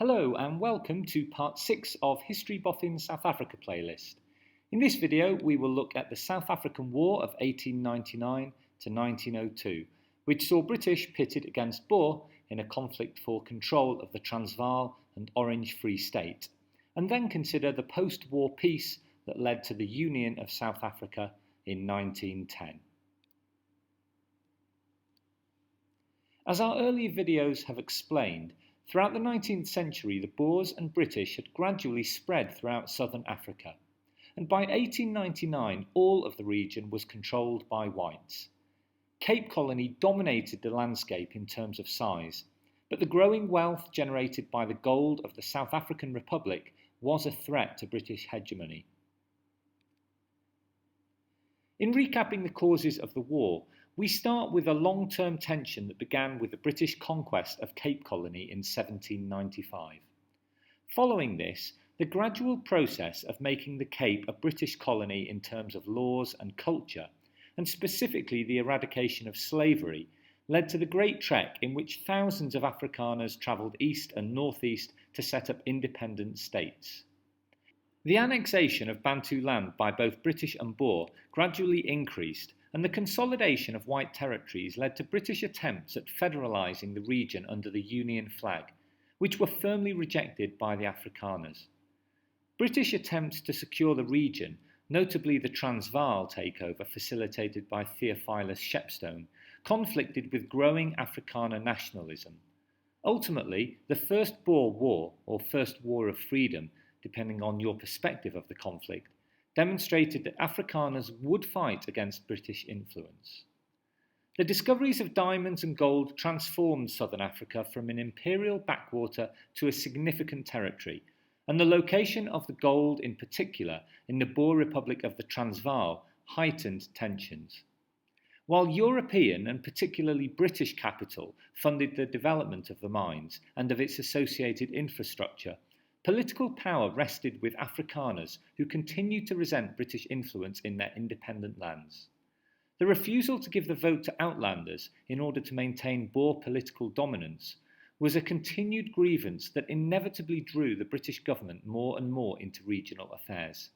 Hello and welcome to part 6 of History Boffin South Africa playlist. In this video we will look at the South African War of 1899 to 1902, which saw British pitted against Boer in a conflict for control of the Transvaal and Orange Free State, and then consider the post-war peace that led to the Union of South Africa in 1910. As our earlier videos have explained, throughout the 19th century, the Boers and British had gradually spread throughout southern Africa, and by 1899 all of the region was controlled by whites. Cape Colony dominated the landscape in terms of size, but the growing wealth generated by the gold of the South African Republic was a threat to British hegemony. In recapping the causes of the war, we start with a long-term tension that began with the British conquest of Cape Colony in 1795. Following this, the gradual process of making the Cape a British colony in terms of laws and culture, and specifically the eradication of slavery, led to the Great Trek in which thousands of Afrikaners travelled east and northeast to set up independent states. The annexation of Bantu land by both British and Boer gradually increased, and the consolidation of white territories led to British attempts at federalising the region under the Union flag, which were firmly rejected by the Afrikaners. British attempts to secure the region, notably the Transvaal takeover facilitated by Theophilus Shepstone, conflicted with growing Afrikaner nationalism. Ultimately, the First Boer War, or First War of Freedom, depending on your perspective of the conflict, demonstrated that Afrikaners would fight against British influence. The discoveries of diamonds and gold transformed southern Africa from an imperial backwater to a significant territory, and the location of the gold in particular in the Boer Republic of the Transvaal heightened tensions. While European and particularly British capital funded the development of the mines and of its associated infrastructure, political power rested with Afrikaners who continued to resent British influence in their independent lands. The refusal to give the vote to outlanders in order to maintain Boer political dominance was a continued grievance that inevitably drew the British government more and more into regional affairs.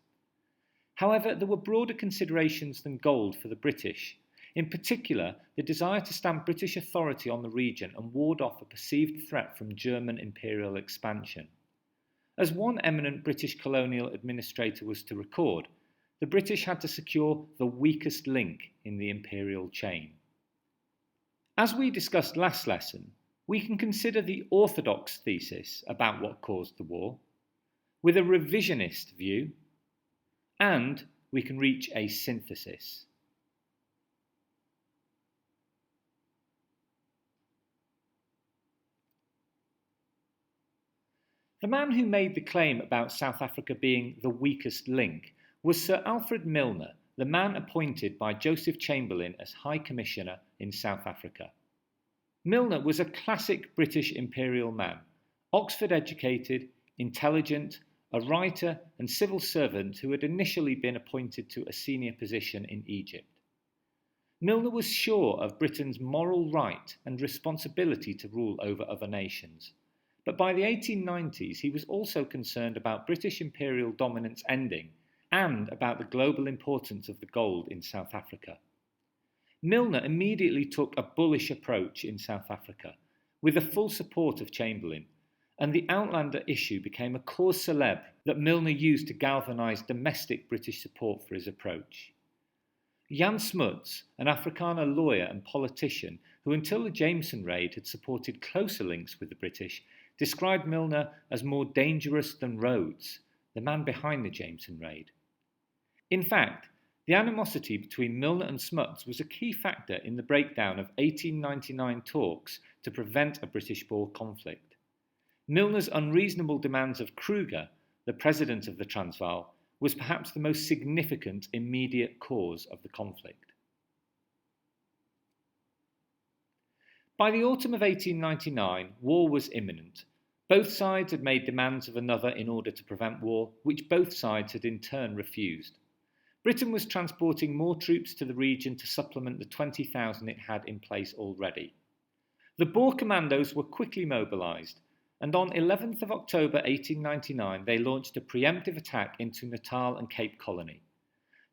However, there were broader considerations than gold for the British, in particular the desire to stamp British authority on the region and ward off a perceived threat from German imperial expansion. As one eminent British colonial administrator was to record, the British had to secure the weakest link in the imperial chain. As we discussed last lesson, we can consider the orthodox thesis about what caused the war, with a revisionist view, and we can reach a synthesis. The man who made the claim about South Africa being the weakest link was Sir Alfred Milner, the man appointed by Joseph Chamberlain as High Commissioner in South Africa. Milner was a classic British imperial man, Oxford educated, intelligent, a writer and civil servant who had initially been appointed to a senior position in Egypt. Milner was sure of Britain's moral right and responsibility to rule over other nations. But by the 1890s, he was also concerned about British imperial dominance ending and about the global importance of the gold in South Africa. Milner immediately took a bullish approach in South Africa, with the full support of Chamberlain, and the Outlander issue became a cause célèbre that Milner used to galvanise domestic British support for his approach. Jan Smuts, an Afrikaner lawyer and politician who until the Jameson raid had supported closer links with the British, described Milner as more dangerous than Rhodes, the man behind the Jameson raid. In fact, the animosity between Milner and Smuts was a key factor in the breakdown of 1899 talks to prevent a British-Boer conflict. Milner's unreasonable demands of Kruger, the president of the Transvaal, was perhaps the most significant immediate cause of the conflict. By the autumn of 1899, war was imminent. Both sides had made demands of another in order to prevent war, which both sides had in turn refused. Britain was transporting more troops to the region to supplement the 20,000 it had in place already. The Boer commandos were quickly mobilised, and on 11th of October 1899 they launched a preemptive attack into Natal and Cape Colony.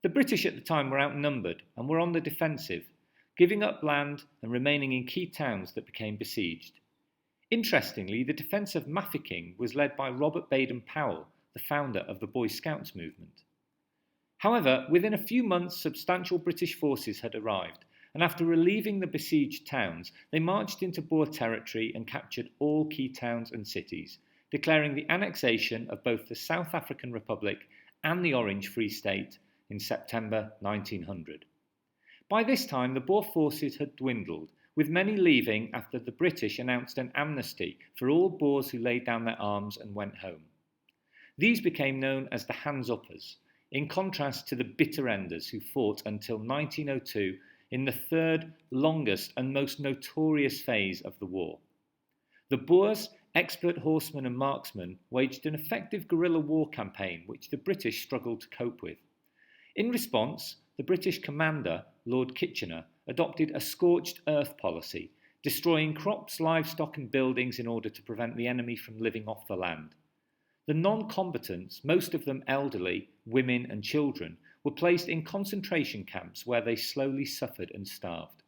The British at the time were outnumbered and were on the defensive, giving up land and remaining in key towns that became besieged. Interestingly, the defence of Mafeking was led by Robert Baden-Powell, the founder of the Boy Scouts movement. However, within a few months substantial British forces had arrived, and after relieving the besieged towns, they marched into Boer territory and captured all key towns and cities, declaring the annexation of both the South African Republic and the Orange Free State in September 1900. By this time, the Boer forces had dwindled, with many leaving after the British announced an amnesty for all Boers who laid down their arms and went home. These became known as the Hands-Uppers, in contrast to the Bitter Enders who fought until 1902 in the third longest and most notorious phase of the war. The Boers, expert horsemen and marksmen, waged an effective guerrilla war campaign which the British struggled to cope with. In response, the British commander, Lord Kitchener, adopted a scorched earth policy, destroying crops, livestock and buildings in order to prevent the enemy from living off the land. The non-combatants, most of them elderly, women and children, were placed in concentration camps where they slowly suffered and starved.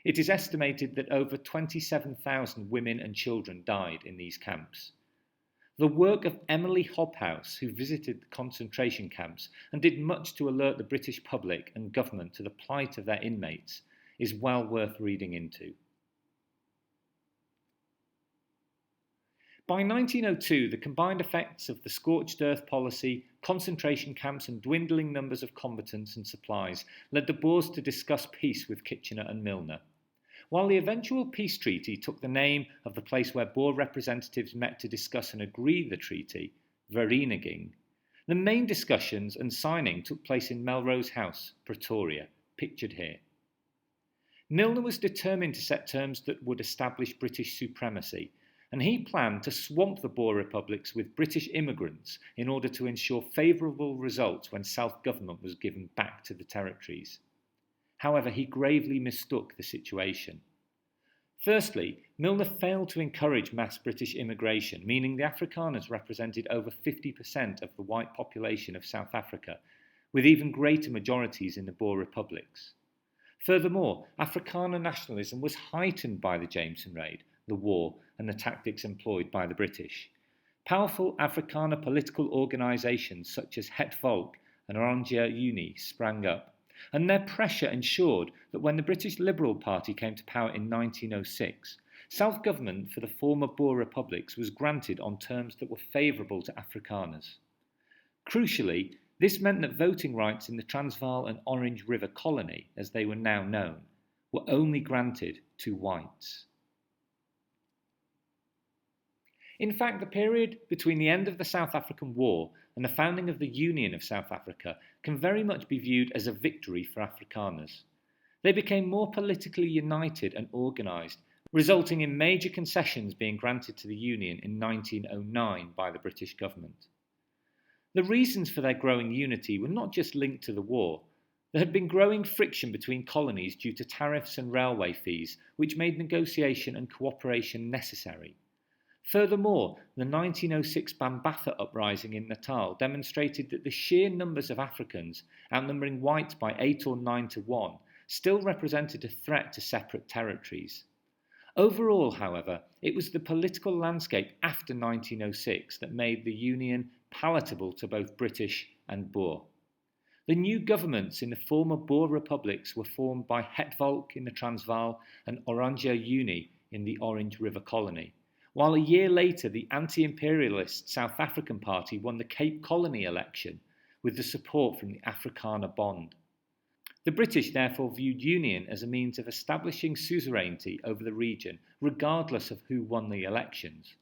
It is estimated that over 27,000 women and children died in these camps. The work of Emily Hobhouse, who visited the concentration camps and did much to alert the British public and government to the plight of their inmates, is well worth reading into. By 1902, the combined effects of the scorched earth policy, concentration camps and dwindling numbers of combatants and supplies led the Boers to discuss peace with Kitchener and Milner. While the eventual peace treaty took the name of the place where Boer representatives met to discuss and agree the treaty, Vereeniging, the main discussions and signing took place in Melrose House, Pretoria, pictured here. Milner was determined to set terms that would establish British supremacy, and he planned to swamp the Boer republics with British immigrants in order to ensure favourable results when self-government was given back to the territories. However, he gravely mistook the situation. Firstly, Milner failed to encourage mass British immigration, meaning the Afrikaners represented over 50% of the white population of South Africa, with even greater majorities in the Boer republics. Furthermore, Afrikaner nationalism was heightened by the Jameson Raid, the war, and the tactics employed by the British. Powerful Afrikaner political organisations such as Het Volk and Oranje Unie sprang up, and their pressure ensured that when the British Liberal Party came to power in 1906, self-government for the former Boer republics was granted on terms that were favourable to Afrikaners. Crucially, this meant that voting rights in the Transvaal and Orange River Colony, as they were now known, were only granted to whites. In fact, the period between the end of the South African War and the founding of the Union of South Africa can very much be viewed as a victory for Afrikaners. They became more politically united and organised, resulting in major concessions being granted to the Union in 1909 by the British government. The reasons for their growing unity were not just linked to the war. There had been growing friction between colonies due to tariffs and railway fees, which made negotiation and cooperation necessary. Furthermore, the 1906 Bambatha uprising in Natal demonstrated that the sheer numbers of Africans, outnumbering whites by 8 or 9 to 1, still represented a threat to separate territories. Overall, however, it was the political landscape after 1906 that made the Union palatable to both British and Boer. The new governments in the former Boer republics were formed by Het Volk in the Transvaal and Oranje Unie in the Orange River Colony, while a year later the anti-imperialist South African Party won the Cape Colony election with the support from the Afrikaner Bond. The British therefore viewed union as a means of establishing suzerainty over the region, regardless of who won the elections.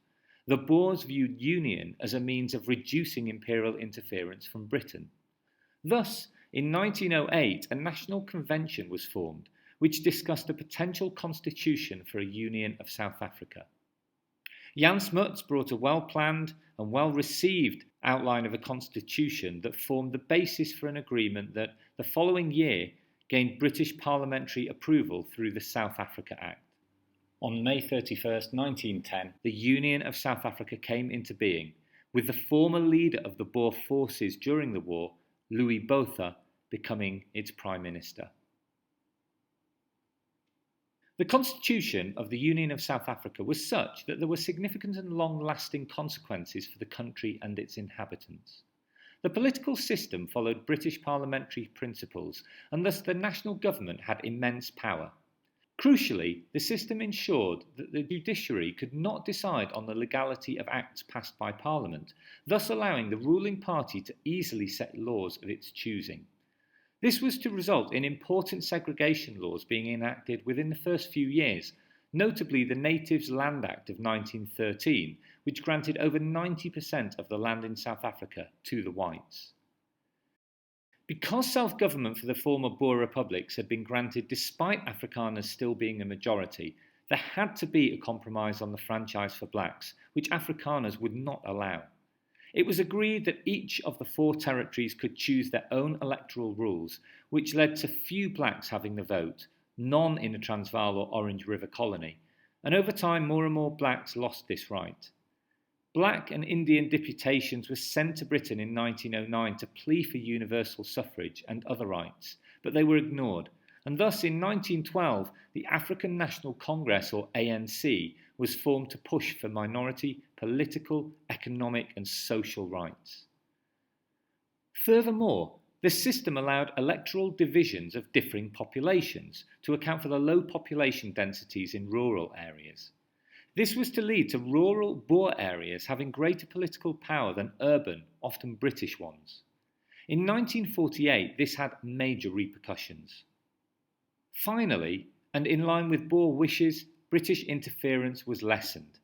The Boers viewed union as a means of reducing imperial interference from Britain. Thus, in 1908, a national convention was formed, which discussed a potential constitution for a union of South Africa. Jan Smuts brought a well-planned and well-received outline of a constitution that formed the basis for an agreement that, the following year, gained British parliamentary approval through the South Africa Act. On May 31st, 1910, the Union of South Africa came into being, with the former leader of the Boer forces during the war, Louis Botha, becoming its Prime Minister. The constitution of the Union of South Africa was such that there were significant and long-lasting consequences for the country and its inhabitants. The political system followed British parliamentary principles, and thus the national government had immense power. Crucially, the system ensured that the judiciary could not decide on the legality of acts passed by Parliament, thus allowing the ruling party to easily set laws of its choosing. This was to result in important segregation laws being enacted within the first few years, notably the Natives Land Act of 1913, which granted over 90% of the land in South Africa to the whites. Because self-government for the former Boer republics had been granted despite Afrikaners still being a majority, there had to be a compromise on the franchise for blacks, which Afrikaners would not allow. It was agreed that each of the 4 territories could choose their own electoral rules, which led to few blacks having the vote, none in the Transvaal or Orange River colony, and over time more and more blacks lost this right. Black and Indian deputations were sent to Britain in 1909 to plea for universal suffrage and other rights, but they were ignored, and thus in 1912 the African National Congress, or ANC, was formed to push for minority, political, economic and social rights. Furthermore, the system allowed electoral divisions of differing populations to account for the low population densities in rural areas. This was to lead to rural Boer areas having greater political power than urban, often British ones. In 1948, this had major repercussions. Finally, and in line with Boer wishes, British interference was lessened.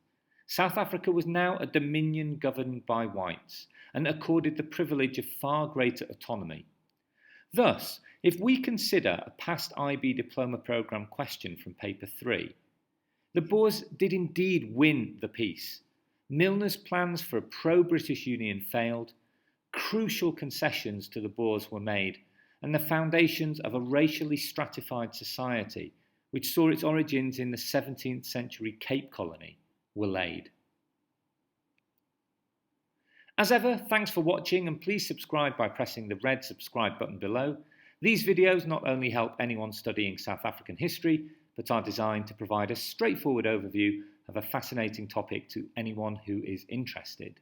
South Africa was now a dominion governed by whites and accorded the privilege of far greater autonomy. Thus, if we consider a past IB diploma programme question from paper 3, the Boers did indeed win the peace. Milner's plans for a pro-British Union failed, crucial concessions to the Boers were made, and the foundations of a racially stratified society, which saw its origins in the 17th century Cape Colony, were laid. As ever, thanks for watching, and please subscribe by pressing the red subscribe button below. These videos not only help anyone studying South African history, but are designed to provide a straightforward overview of a fascinating topic to anyone who is interested.